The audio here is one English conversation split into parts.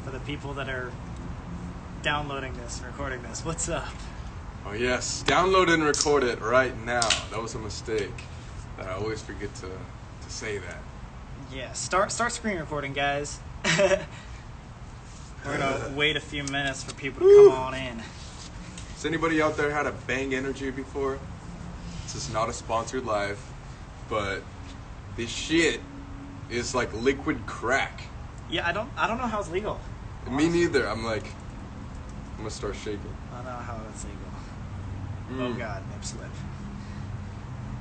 for the people that are downloading this and recording this. What's up? Oh yes, download and record it right now. That was a mistake. I always forget to say that. Yeah, start screen recording, guys. We're gonna wait a few minutes for people to come on in. Has anybody out there had a Bang Energy before? This is not a sponsored live, but this shit is like liquid crack. Yeah, I don't know how it's legal. Me neither. I'm gonna start shaking. I don't know how it's legal. Oh god, nip slip.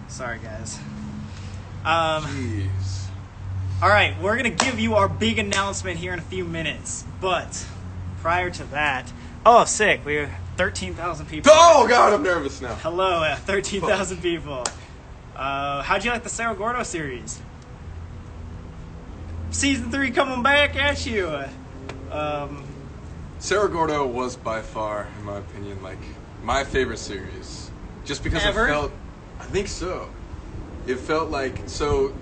Sorry, guys. Jeez. Alright, we're going to give you our big announcement here in a few minutes. But, prior to that... Oh, sick. We're 13,000 people. Oh, God, I'm nervous now. Hello, 13,000 people. How'd you like the Cerro Gordo series? Season 3 coming back at you. Cerro Gordo was by far, in my opinion, like, my favorite series. Just because Ever? it felt... I think so. It felt like... So...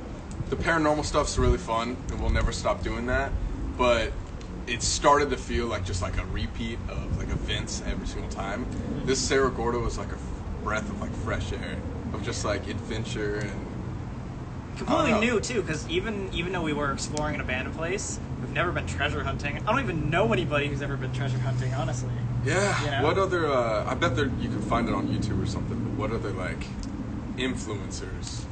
The paranormal stuff's really fun, and we'll never stop doing that. But it started to feel like just like a repeat of like events every single time. This Cerro Gordo was like a breath of like fresh air, of just like adventure and completely new too, because even though we were exploring an abandoned place, we've never been treasure hunting. I don't even know anybody who's ever been treasure hunting, honestly. Yeah. You know? What other? I bet you can find it on YouTube or something. But what other like influencers?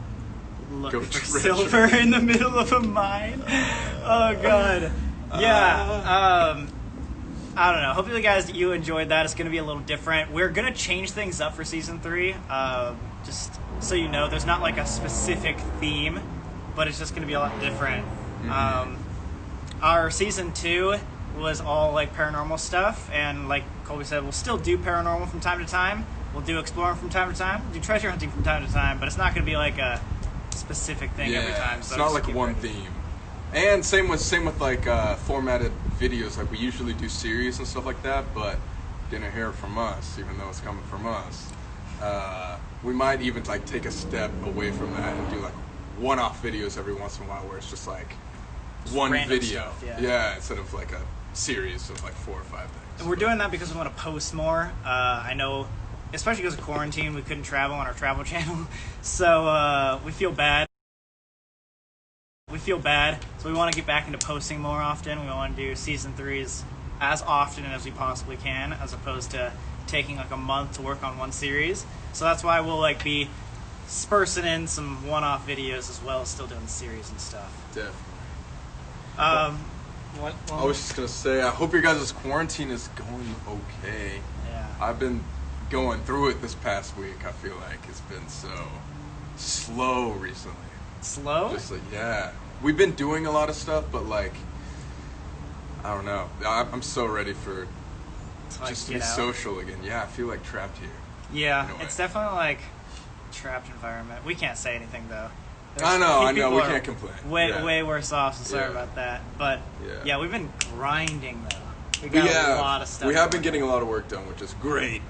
Looking for silver in the middle of a mine. Oh god. Yeah. I don't know. Hopefully, guys, you enjoyed that. It's going to be a little different. We're going to change things up for season 3. Just so you know, there's not like a specific theme, but it's just going to be a lot different. Our season 2 was all like paranormal stuff, and like Colby said, we'll still do paranormal from time to time. We'll do exploring from time to time. We'll do treasure hunting from time to time, but it's not going to be like a specific thing every time. So it's not like one theme. And same with like formatted videos. Like we usually do series and stuff like that, but didn't hear it from us, even though it's coming from us. We might even like take a step away from that and do like one-off videos every once in a while, where it's just like one video, stuff, instead of like a series of like 4 or 5 things. And we're doing that because we want to post more. I know. Especially because of quarantine, we couldn't travel on our travel channel, so we feel bad. So we want to get back into posting more often. We want to do season 3s as often as we possibly can, as opposed to taking like a month to work on one series. So that's why we'll like be dispersing in some one-off videos as well as still doing the series and stuff. Definitely. What? I was just gonna say, I hope your guys' quarantine is going okay. Yeah. I've been going through it this past week. I feel like it's been so slow recently. Slow? Just like, yeah. We've been doing a lot of stuff, but like, I don't know. I'm so ready for just to be social again. Yeah, I feel like trapped here. Yeah, it's definitely like trapped environment. We can't say anything though. I know. We can't complain. Way worse off, so sorry about that. But yeah, we've been grinding though. We got a lot of stuff. We have been getting a lot of work done, which is great.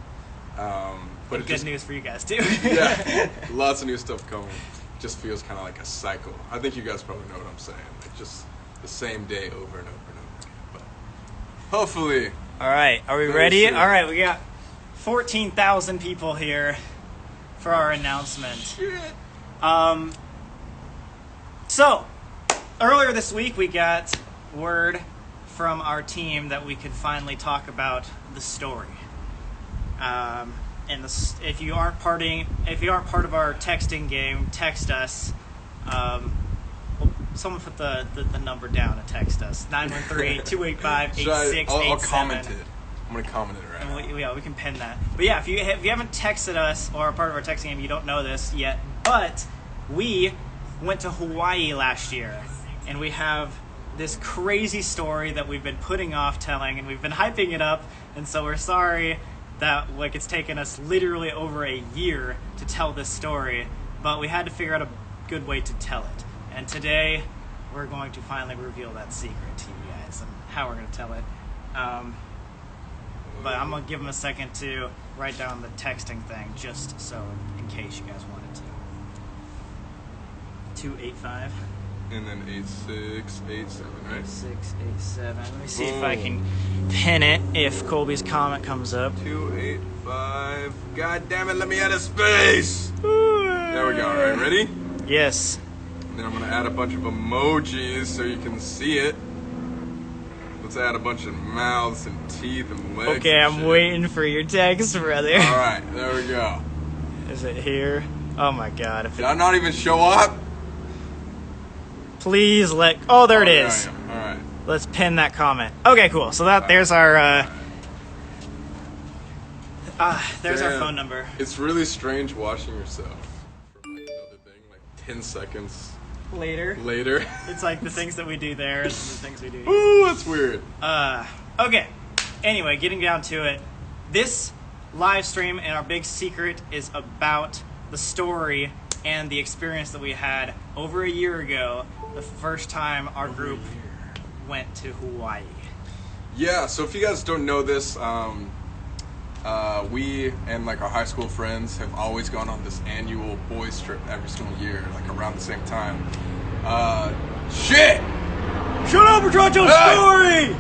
But good news for you guys too. Yeah, lots of new stuff coming. Just feels kind of like a cycle. I think you guys probably know what I'm saying. Like just the same day over and over and over again. But hopefully. All right, are we ready? All right, we got 14,000 people here for our announcement. Shit. So earlier this week we got word from our team that we could finally talk about the story. And if you aren't part of our texting game, text us. Someone put the number down and text us 913-285-8687. I'll comment it. I'm gonna comment it right now. We can pin that. But yeah, if you haven't texted us or are part of our texting game, you don't know this yet. But we went to Hawaii last year, and we have this crazy story that we've been putting off telling, and we've been hyping it up. And so we're sorry that like it's taken us literally over a year to tell this story, but we had to figure out a good way to tell it. And today we're going to finally reveal that secret to you guys and how we're going to tell it. But I'm going to give them a second to write down the texting thing, just so in case you guys wanted to. 285. and then 8687, right? 687. Let me see if I can pin it if Colby's comment comes up. 285. God damn it, let me add a space! There we go, alright, ready? Yes. And then I'm gonna add a bunch of emojis so you can see it. Let's add a bunch of mouths and teeth and legs. Okay, and I'm shit. waiting for your text, brother. Alright, there we go. Is it here? Oh my god. If Did I not even show up? Please let... Oh, there it There is. I am. Alright. Let's pin that comment. Okay, cool. So there's our there's our Damn. phone number. It's really strange watching yourself from like another thing, like 10 seconds Later. later. It's like the things that we do there and the things we do here. Ooh, that's weird. Okay. Anyway, getting down to it. This live stream and our big secret is about the story and the experience that we had over a year ago, the first time our group went to Hawaii. Yeah, so if you guys don't know this, we and like our high school friends have always gone on this annual boys trip every single year, like around the same time. Shit! Shut up and tell your story!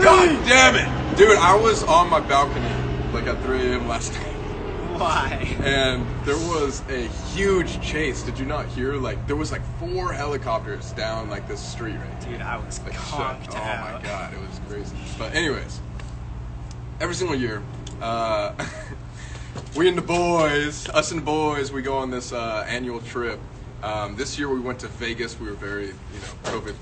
God damn it! Dude, I was on my balcony like at 3 a.m. last night. Why? And there was a huge chase. Did you not hear? Like, there was like 4 helicopters down like this street right here. Dude, I was Like, conked shut. out. Oh my god, it was crazy. But anyways, every single year, us and the boys, we go on this annual trip. This year we went to Vegas. We were very, COVID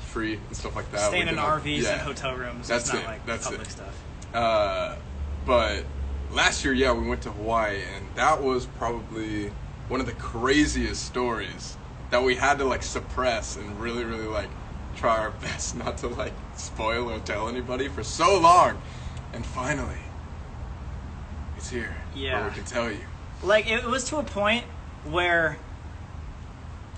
free and stuff like that. Staying We in did not- RVs yeah. and hotel rooms. That's It's not it. like That's public it. stuff. But last year, yeah, we went to Hawaii, and that was probably one of the craziest stories that we had to like suppress and really, really like try our best not to like spoil or tell anybody for so long. And finally, it's here. Yeah. Where we can tell you. Like, it was to a point where,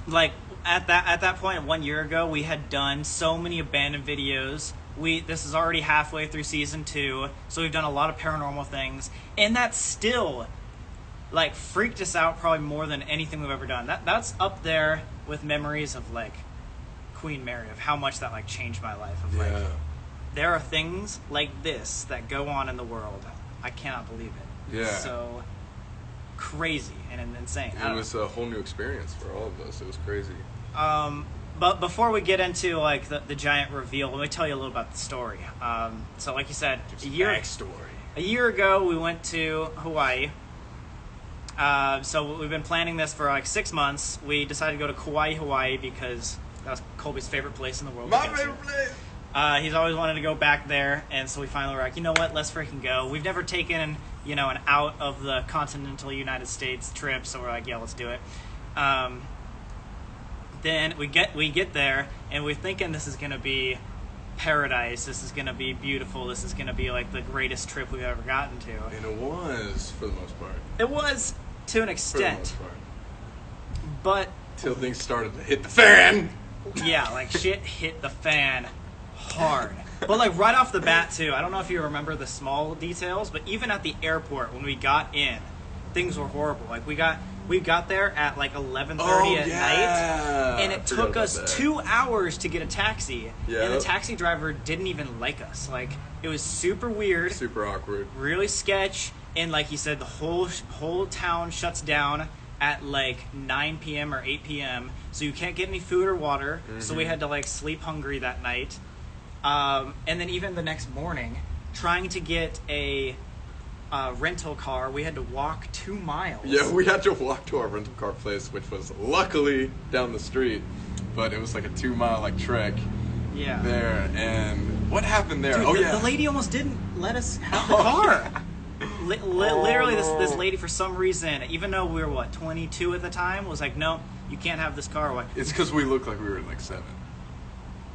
like, at that point 1 year ago, we had done so many abandoned videos. This is already halfway through season 2, so we've done a lot of paranormal things, and that still like freaked us out probably more than anything we've ever done. That's up there with memories of like Queen Mary, of how much that like changed my life. Of like, there are things like this that go on in the world. I cannot believe it. Yeah. It's so crazy and insane. It was a whole new experience for all of us. It was crazy. But before we get into like the giant reveal, let me tell you a little about the story. So like you said, a year ago we went to Hawaii. So we've been planning this for like 6 months. We decided to go to Kauai, Hawaii because that was Colby's favorite place in the world. My favorite place. He's always wanted to go back there, and so we finally were like, you know what, let's freaking go. We've never taken, an out of the continental United States trip, so we're like, yeah, let's do it. Then we get there, and we're thinking this is gonna be paradise. This is gonna be beautiful. This is gonna be like the greatest trip we've ever gotten to. And it was, for the most part. It was to an For the extent, most part. but Till things started to hit the fan. yeah, like shit hit the fan hard. But like right off the bat too, I don't know if you remember the small details, but even at the airport when we got in, things were horrible. Like we got there at like 11:30 at night, and it took us 2 hours to get a taxi. Yeah. And the taxi driver didn't even like us. Like it was super weird, Super awkward. really sketch, and like he said, the whole town shuts down at like 9 p.m. or 8 p.m. So you can't get any food or water. So we had to like sleep hungry that night. And then even the next morning, trying to get a rental car, we had to walk 2 miles. Yeah, we had to walk to our rental car place, which was luckily down the street, but it was like a 2-mile like trek Yeah. there. And what happened there? Dude, the lady almost didn't let us have the car. Literally, this lady, for some reason, even though we were 22 at the time, was like, no, you can't have this car. Like, It's because we looked like we were like 7,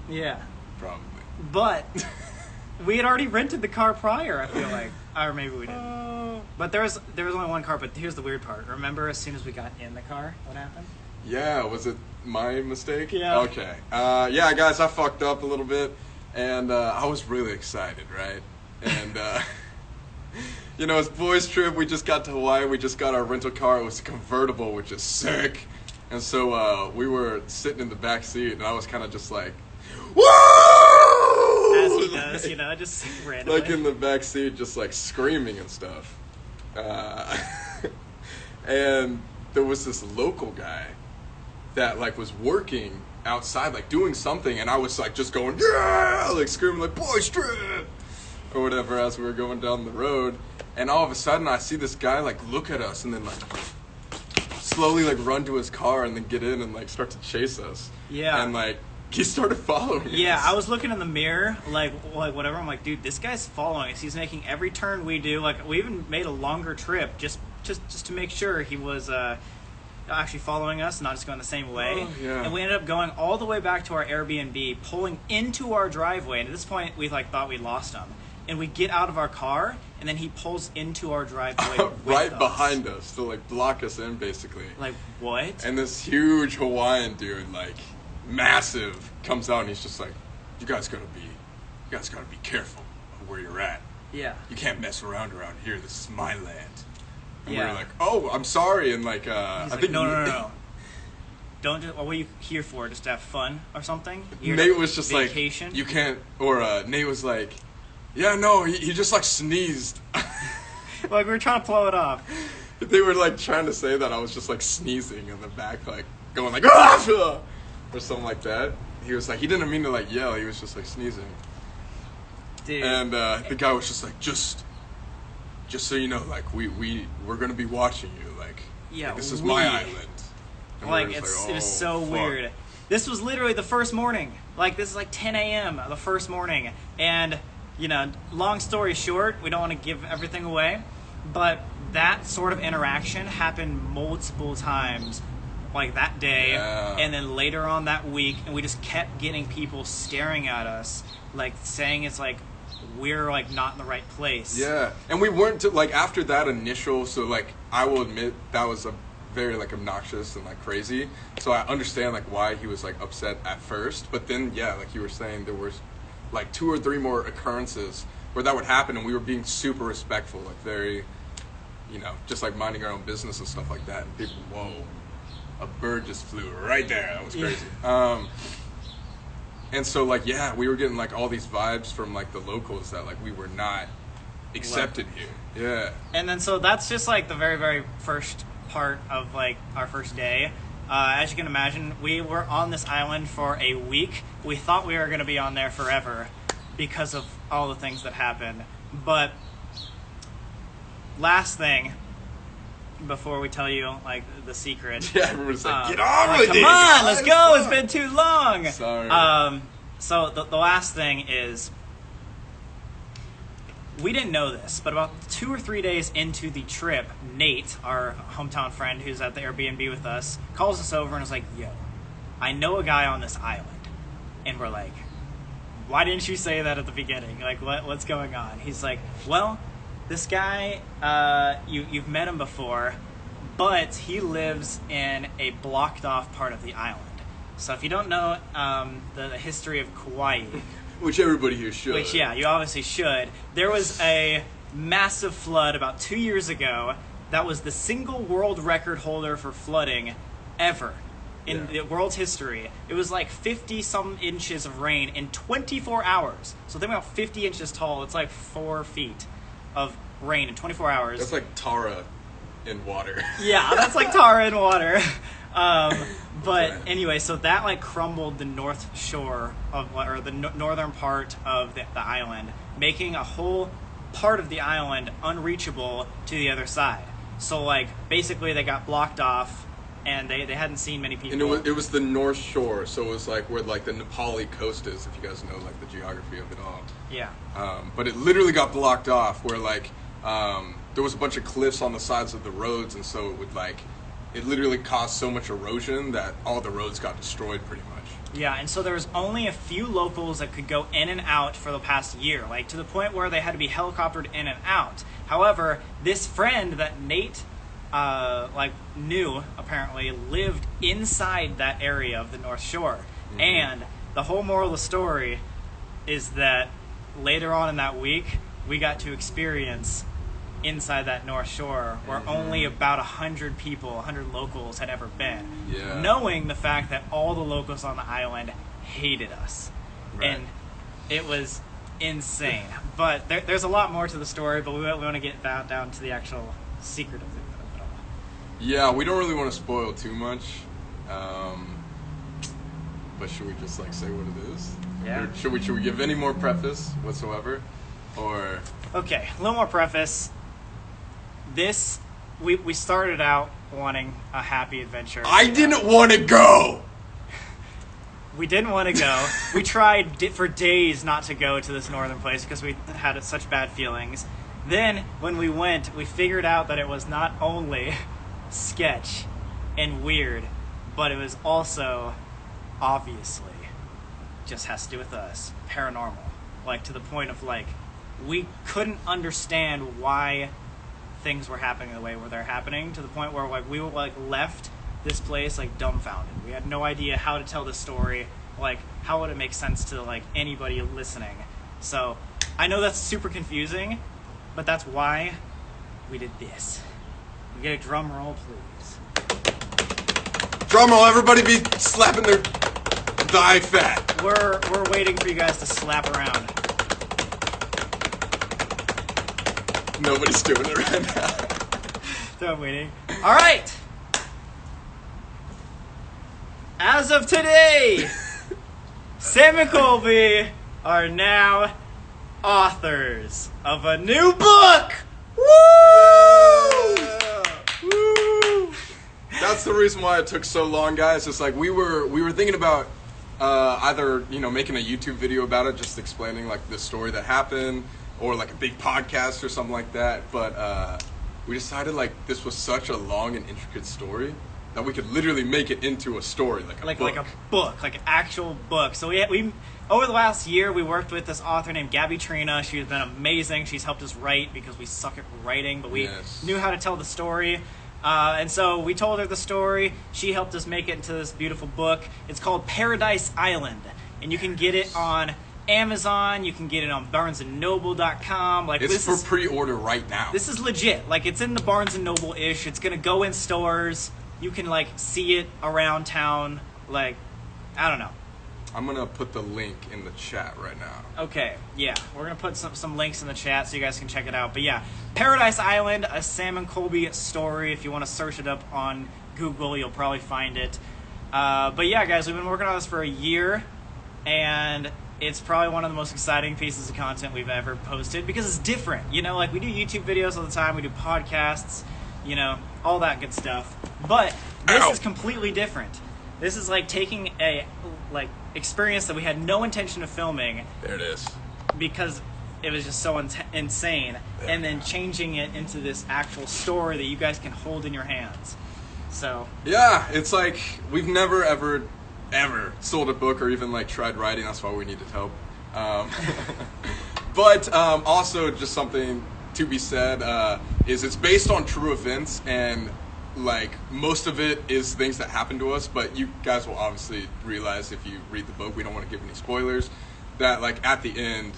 yeah. probably. But we had already rented the car prior, I feel like. Or maybe we didn't. But there was only one car, but here's the weird part. Remember as soon as we got in the car, what happened? Yeah, was it my mistake? Yeah. Okay. Yeah, guys, I fucked up a little bit, and I was really excited, right? And, it's boys' trip. We just got to Hawaii. We just got our rental car. It was a convertible, which is sick. And so we were sitting in the back seat, and I was kind of just like, whoa! As he does, you know, just randomly. Like in the back seat, just like screaming and stuff. And there was this local guy that like was working outside, like doing something, and I was like just going, yeah, like screaming like, boys trip, or whatever, as we were going down the road. And all of a sudden I see this guy like look at us and then like slowly like run to his car and then get in and like start to chase us. Yeah. And like he started following us. Yeah, I was looking in the mirror, like whatever. I'm like, dude, this guy's following us. He's making every turn we do. Like, we even made a longer trip just to make sure he was actually following us, not just going the same way. Oh, yeah. And we ended up going all the way back to our Airbnb, pulling into our driveway. And at this point, we like thought we lost him. And we get out of our car, and then he pulls into our driveway right with us. behind us to like block us in, basically. Like, what? And this huge Hawaiian dude, like massive, comes out and he's just like, you guys gotta be careful of where you're at. Yeah. You can't mess around here. This is my land. And we Yeah. were like, oh, I'm sorry. And like, He's I like, think no. Don't just, what are you here for? Just to have fun or something? You're Nate was just vacation? like, you can't, or Nate was like, yeah, no, he just like sneezed. Like, we were trying to blow it off. They were like trying to say that I was just like sneezing in the back, like going like, ah! Or something like that. He was like, he didn't mean to like yell, he was just like sneezing. Dude. And the guy was just like, just so you know, like we're gonna be watching you, like, Yeah, like, this is my island. And we Like, were just it was so fuck. weird. This was literally the first morning. Like, this is like 10 a.m. the first morning. And, you know, long story short, we don't want to give everything away, but that sort of interaction happened multiple times, like that day, Yeah. and then later on that week, and we just kept getting people staring at us, like saying it's like we're like not in the right place. Yeah, and we weren't like after that initial. So like I will admit that was a very like obnoxious and like crazy. So I understand like why he was like upset at first, but then yeah, like you were saying, there was like 2 or 3 more occurrences where that would happen, and we were being super respectful, like very, you know, just like minding our own business and stuff like that. And people, whoa, a bird just flew right there. That was crazy. And so like yeah, we were getting like all these vibes from like the locals that like we were not accepted here. Yeah. And then so that's just like the very, very first part of like our first day. As you can imagine, we were on this island for a week. We thought we were going to be on there forever because of all the things that happened. But last thing, before we tell you like the secret. Yeah, everyone's like, get on with it. Come on, let's go. It's been too long. Sorry. So the last thing is, we didn't know this, but about 2 or 3 days into the trip, Nate, our hometown friend who's at the Airbnb with us, calls us over and is like, yo, I know a guy on this island. And we're like, why didn't you say that at the beginning? Like, what's going on? He's like, well, this guy, you've met him before, but he lives in a blocked off part of the island. So if you don't know the history of Kauai, Which everybody here should. which, yeah, you obviously should. There was a massive flood about 2 years ago that was the single world record holder for flooding ever in the world's history. It was like 50-some inches of rain in 24 hours. So think about 50 inches tall. It's like 4 feet of rain in 24 hours. That's like Tara in water. Yeah, that's like tar in water. But anyway, so that like crumbled the north shore of, or the northern part of the island, making a whole part of the island unreachable to the other side. So like basically they got blocked off, and they hadn't seen many people. And it was the North Shore, so it was like where like the Nepali coast is, if you guys know like the geography of it all. Yeah. But it literally got blocked off where like there was a bunch of cliffs on the sides of the roads, and so it would like, it literally caused so much erosion that all the roads got destroyed pretty much. Yeah, and so there was only a few locals that could go in and out for the past year, like to the point where they had to be helicoptered in and out. However, this friend that Nate knew apparently lived inside that area of the North Shore. Mm-hmm. And the whole moral of the story is that later on in that week, we got to experience inside that North Shore where only about 100 people, 100 locals had ever been. Yeah. Knowing the fact that all the locals on the island hated us. Right. And it was insane. But there's a lot more to the story, but we want to get down to the actual secret of it all. Yeah, we don't really want to spoil too much. But should we just like say what it is? Yeah. Or should we give any more preface whatsoever? Or Okay, a little more preface. This, we started out wanting a happy adventure. I didn't want to go. We didn't want to go. We tried for days not to go to this northern place because we had such bad feelings. Then, when we went, we figured out that it was not only sketch and weird, but it was also, obviously, just has to do with us, paranormal. Like, to the point of, like, we couldn't understand why things were happening the way they're happening, to the point where, like, we were, like, left this place, like, dumbfounded. We had no idea how to tell the story, like, how would it make sense to, like, anybody listening. So, I know that's super confusing, but that's why we did this. We get a drum roll, please. Drum roll, everybody be slapping their thigh fat. We're waiting for you guys to slap around. Nobody's doing it right now. So I'm waiting. All right. As of today, Sam and Colby are now authors of a new book. Woo! Woo! That's the reason why it took so long, guys. It's like we were thinking about either making a YouTube video about it, just explaining like the story that happened, or like a big podcast or something like that. But we decided like this was such a long and intricate story that we could literally make it into a story, like a book. Like an actual book. So we over the last year, we worked with this author named Gabby Trina. She's been amazing. She's helped us write because we suck at writing, but we knew how to tell the story. And so we told her the story. She helped us make it into this beautiful book. It's called Paradise Island, and you can get it on Amazon. You can get it on BarnesandNoble.com. Like, it's for pre-order right now. This is legit. Like, it's in the Barnes and Noble-ish. It's gonna go in stores. You can like see it around town. Like, I don't know. I'm gonna put the link in the chat right now. Okay, yeah, we're gonna put some links in the chat so you guys can check it out. But yeah, Paradise Island, a Sam and Colby story. If you want to search it up on Google, you'll probably find it. But yeah, guys, we've been working on this for a year, and it's probably one of the most exciting pieces of content we've ever posted because it's different. Like we do YouTube videos all the time, we do podcasts, all that good stuff. But this is completely different. This is like taking a experience that we had no intention of filming. There it is. Because it was just so insane, and then changing it into this actual story that you guys can hold in your hands. So yeah, it's like we've never ever sold a book or even like tried writing. That's why we needed help. But also just something to be said is it's based on true events, and like most of it is things that happened to us, but you guys will obviously realize if you read the book, we don't want to give any spoilers, that like at the end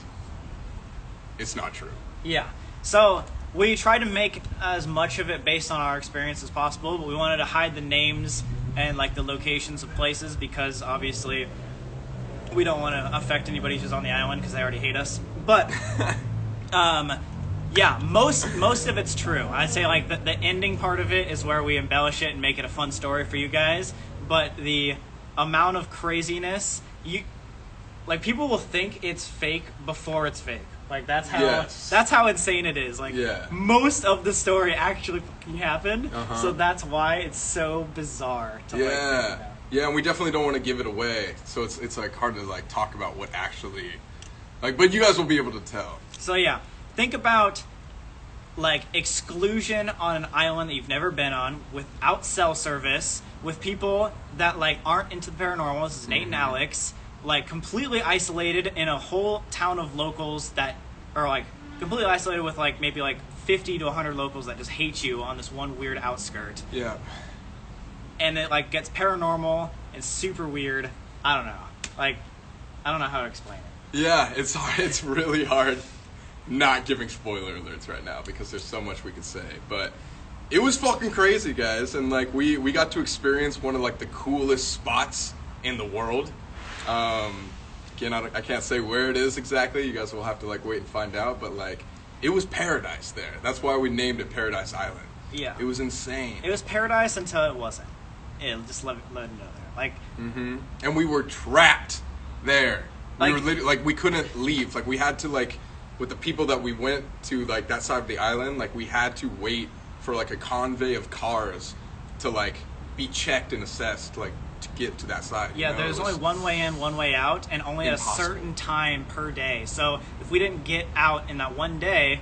it's not true. Yeah, so we tried to make as much of it based on our experience as possible, but we wanted to hide the names and like the locations of places because obviously we don't want to affect anybody who's on the island because they already hate us. But yeah, most of it's true. I'd say like the ending part of it is where we embellish it and make it a fun story for you guys. But the amount of craziness, people will think it's fake before it's fake. Like that's how insane it is. Like most of the story actually fucking happened. So that's why it's so bizarre to think about. Yeah, and we definitely don't want to give it away. So it's like hard to like talk about what actually but you guys will be able to tell. So yeah. Think about like exclusion on an island that you've never been on, without cell service, with people that like aren't into the paranormal. This is Nate and Alex, like completely isolated in a whole town of locals that are like completely isolated with like maybe like 50 to 100 locals that just hate you on this one weird outskirt. Yeah. And it like gets paranormal and super weird. I don't know. Like, I don't know how to explain it. Yeah, it's hard. It's really hard. not giving spoiler alerts right now because there's so much we could say. But it was fucking crazy, guys. And like we got to experience one of like the coolest spots in the world. Again, I can't say where it is exactly. You guys will have to like wait and find out. But like, it was paradise there. That's why we named it Paradise Island. Yeah. It was insane. It was paradise until it wasn't. Just let it know there. Like. Mm-hmm. And we were trapped there. Like, we were literally like we couldn't leave. Like we had to like with the people that we went to like that side of the island. Like we had to wait for like a convoy of cars to like be checked and assessed like to get to that side. Yeah, you know? there's only one way in, one way out, and only at a certain time per day. So if we didn't get out in that one day,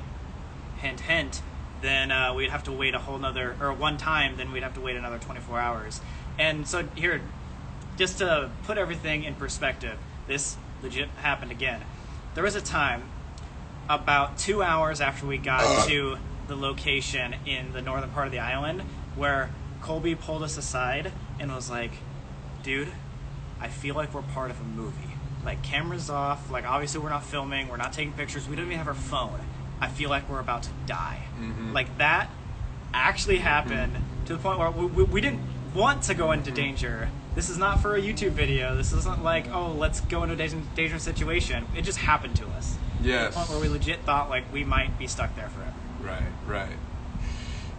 hint, hint, then we'd have to wait a whole nother, or one time, then we'd have to wait another 24 hours. And so here, just to put everything in perspective, this legit happened again. There was a time, about 2 hours after we got to the location in the northern part of the island, where Colby pulled us aside and was like, dude, I feel like we're part of a movie. Like, cameras off, like, obviously we're not filming, we're not taking pictures, we don't even have our phone. I feel like we're about to die. Mm-hmm. Like, that actually happened to the point where we didn't want to go into danger. This is not for a YouTube video. This isn't like, oh, let's go into a dangerous situation. It just happened to us. Yes. To the point where we legit thought, like, we might be stuck there forever. Right.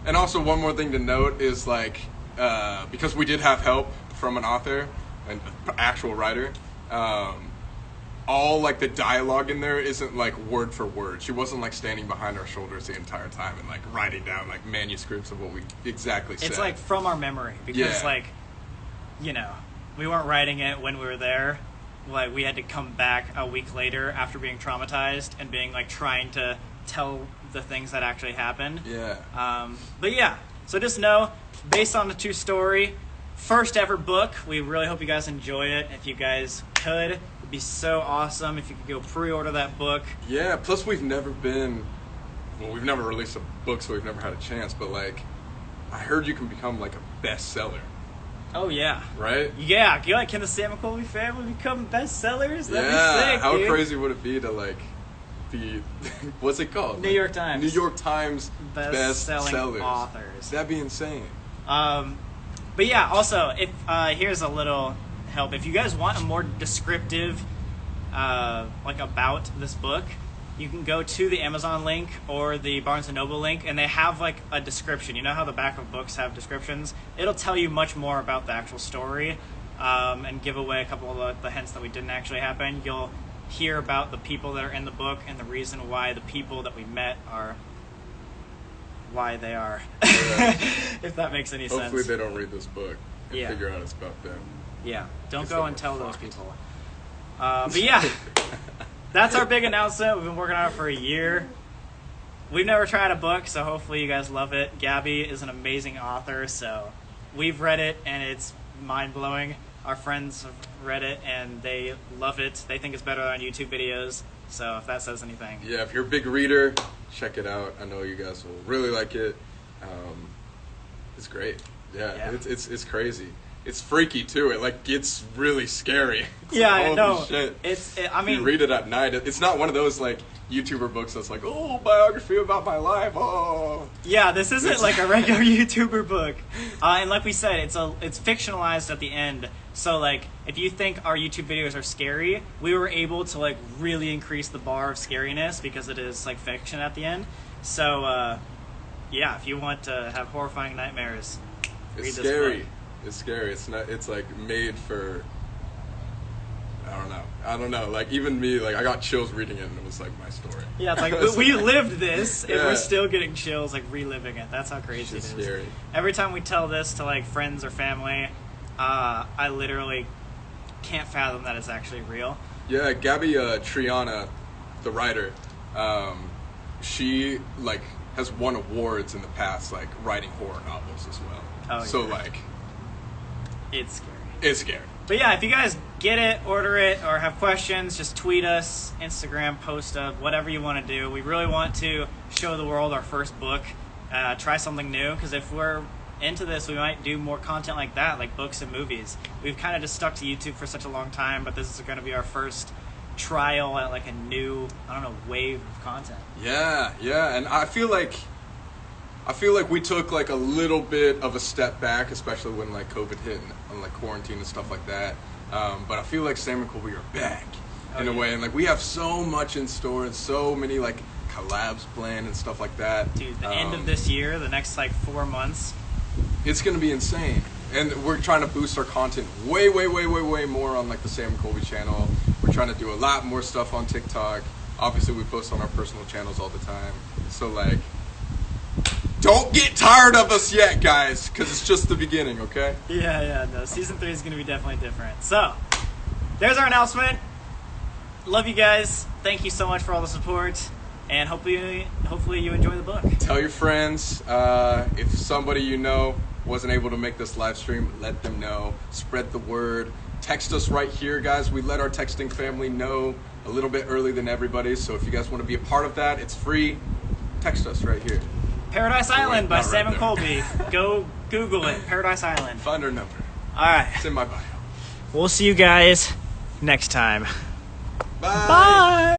And also one more thing to note is, like, because we did have help from an author, an actual writer, all like the dialogue in there isn't like word for word. She wasn't like standing behind our shoulders the entire time and like writing down like manuscripts of what we exactly said. It's like from our memory because like, you know, we weren't writing it when we were there. Like we had to come back a week later after being traumatized and being like trying to tell the things that actually happened. Yeah. But yeah, so just know, based on the true story, first ever book. We really hope you guys enjoy it. If you guys could, it'd be so awesome if you could go pre-order that book. Yeah, plus we've never released a book, so we've never had a chance, but like, I heard you can become like a bestseller. Oh yeah. Right? Yeah, can the Sam and Colby family become bestsellers? That'd be sick, how dude. crazy would it be to like be, what's it called? New York Times. New York Times best-selling bestsellers. authors. That'd be insane. But yeah, also, if here's a little help. If you guys want a more descriptive, like about this book, you can go to the Amazon link or the Barnes & Noble link, and they have like a description. You know how the back of books have descriptions? It'll tell you much more about the actual story, and give away a couple of the hints that we didn't actually happen. You'll hear about the people that are in the book and the reason why the people that we met are why they are. If that makes any sense. Hopefully they don't read this book and figure out it's about them. Yeah, don't go and tell those people. But yeah, that's our big announcement. We've been working on it for a year. We've never tried a book, so hopefully you guys love it. Gabby is an amazing author, so we've read it and it's mind-blowing. Our friends have read it and they love it. They think it's better on YouTube videos, so if that says anything. Yeah, if you're a big reader, check it out. I know you guys will really like it. It's great. Yeah. It's crazy. It's freaky too. It like gets really scary. It's yeah, like, I know. Shit. I mean, you read it at night. It's not one of those like YouTuber books that's like, oh, biography about my life. Oh. Yeah, this isn't like a regular YouTuber book. And like we said, it's fictionalized at the end. So like, if you think our YouTube videos are scary, we were able to like really increase the bar of scariness because it is like fiction at the end. So yeah, if you want to have horrifying nightmares, read this scary. book. It's scary. It's not. It's like made for. I don't know. Like even me, like I got chills reading it, and it was like my story. Yeah, it's like we lived this, and we're still getting chills, like reliving it. That's how crazy it is. Scary. Every time we tell this to like friends or family, I literally can't fathom that it's actually real. Yeah, Gabby Triana, the writer, she like has won awards in the past, like writing horror novels as well. Oh, so yeah. like, it's scary. It's scary. But yeah, if you guys get it, order it, or have questions, just tweet us, Instagram, post up, whatever you want to do. We really want to show the world our first book, try something new, because if we're into this, we might do more content like that, like books and movies. We've kind of just stuck to YouTube for such a long time, but this is going to be our first trial at like a new, I don't know, wave of content. Yeah, and I feel like we took like a little bit of a step back, especially when like COVID hit and like quarantine and stuff like that. But I feel like Sam and Colby are back in a way, and like we have so much in store and so many like collabs planned and stuff like that. Dude, the end of this year, the next like 4 months, it's gonna be insane. And we're trying to boost our content way more on like the Sam and Colby channel. We're trying to do a lot more stuff on TikTok. Obviously, we post on our personal channels all the time. So like, don't get tired of us yet, guys, because it's just the beginning, okay? Yeah, no, season 3 is going to be definitely different. So, there's our announcement. Love you guys. Thank you so much for all the support, and hopefully you enjoy the book. Tell your friends. If somebody you know wasn't able to make this live stream, let them know. Spread the word. Text us right here, guys. We let our texting family know a little bit early than everybody, so if you guys want to be a part of that, it's free. Text us right here. Paradise Island by not Sam right and Colby. Go Google it. Paradise Island. Find our number. All right. It's in my bio. We'll see you guys next time. Bye. Bye.